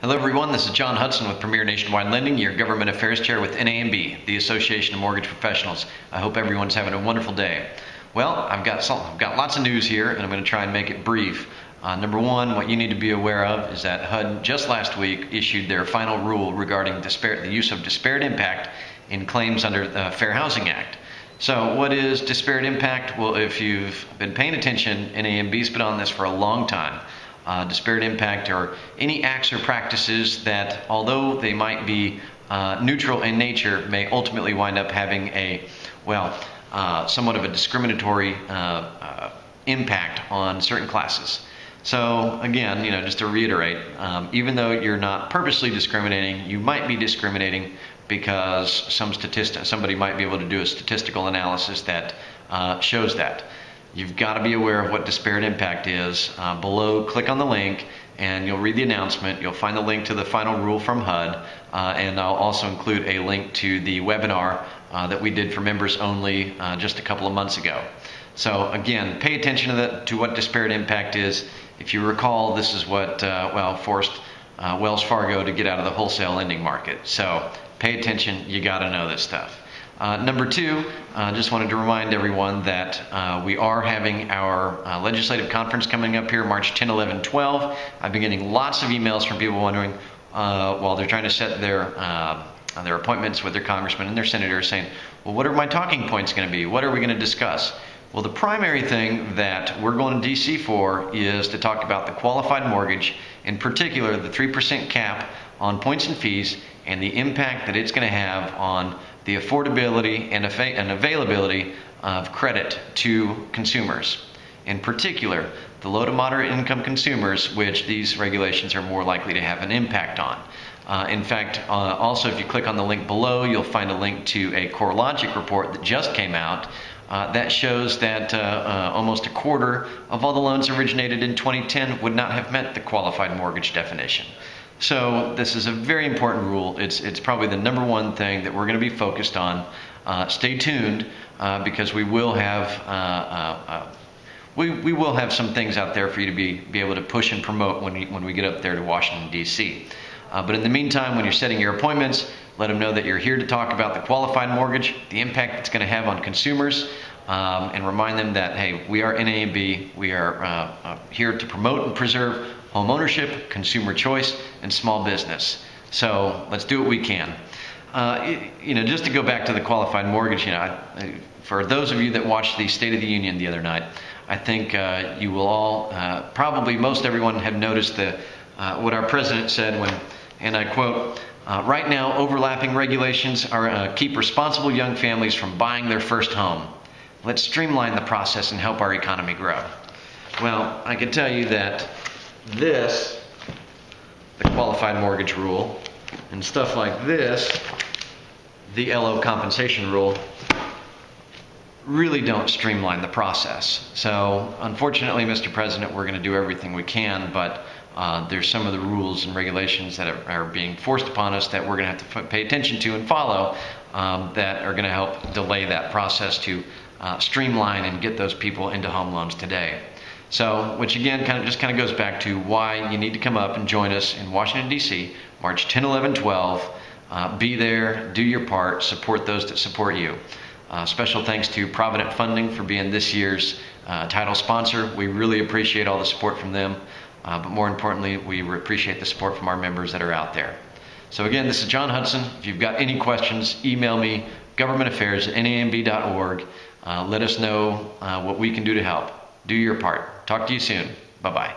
Hello everyone, this is John Hudson with Premier Nationwide Lending, your Government Affairs Chair with NAMB, the Association of Mortgage Professionals. I hope everyone's having a wonderful day. Well, I've got lots of news here, and I'm going to try and make it brief. Number one, what you need to be aware of is that HUD just last week issued their final rule regarding the use of disparate impact in claims under the Fair Housing Act. So what is disparate impact? Well, if you've been paying attention, NAMB's been on this for a long time. Disparate impact are any acts or practices that, although they might be neutral in nature, may ultimately wind up having somewhat of a discriminatory impact on certain classes. So again, just to reiterate, even though you're not purposely discriminating, you might be discriminating because somebody might be able to do a statistical analysis that shows that. You've got to be aware of what disparate impact is. Below, click on the link and you'll read the announcement. You'll find the link to the final rule from HUD, and I'll also include a link to the webinar that we did for members only just a couple of months ago. So again, pay attention to what disparate impact is. If you recall, this is what forced Wells Fargo to get out of the wholesale lending market. So pay attention, you got to know this stuff. Number two, just wanted to remind everyone that we are having our legislative conference coming up here March 10, 11, 12. I've been getting lots of emails from people wondering while they're trying to set their appointments with their congressmen and their senators, saying, well, what are my talking points going to be? What are we going to discuss? Well, the primary thing that we're going to DC for is to talk about the qualified mortgage, in particular the 3% cap on points and fees and the impact that it's going to have on the affordability and availability of credit to consumers. In particular, the low to moderate income consumers, which these regulations are more likely to have an impact on. In fact, also if you click on the link below, you'll find a link to a CoreLogic report that just came out that shows that almost a quarter of all the loans originated in 2010 would not have met the qualified mortgage definition. So this is a very important rule. It's probably the number one thing that we're going to be focused on. Stay tuned because we will have some things out there for you to be able to push and promote when we get up there to Washington, D.C. But in the meantime, when you're setting your appointments, let them know that you're here to talk about the qualified mortgage, the impact it's going to have on consumers, and remind them that, hey, we are NAMB. We are here to promote and preserve home ownership, consumer choice, and small business. So let's do what we can. Just to go back to the qualified mortgage, for those of you that watched the State of the Union the other night, I think you will all, probably most everyone have noticed what our president said when, and I quote, right now overlapping regulations keep responsible young families from buying their first home. Let's streamline the process and help our economy grow. Well, I can tell you that the qualified mortgage rule, and stuff like this, the LO compensation rule, really don't streamline the process. So unfortunately, Mr. President, we're going to do everything we can, but there's some of the rules and regulations that are being forced upon us that we're going to have to pay attention to and follow that are going to help delay that process to streamline and get those people into home loans today. So, which again just goes back to why you need to come up and join us in Washington, D.C., March 10, 11, 12. Be there, do your part, support those that support you. Special thanks to Provident Funding for being this year's title sponsor. We really appreciate all the support from them, but more importantly, we appreciate the support from our members that are out there. So again, this is John Hudson. If you've got any questions, email me, governmentaffairs@namb.org. Let us know what we can do to help. Do your part. Talk to you soon. Bye-bye.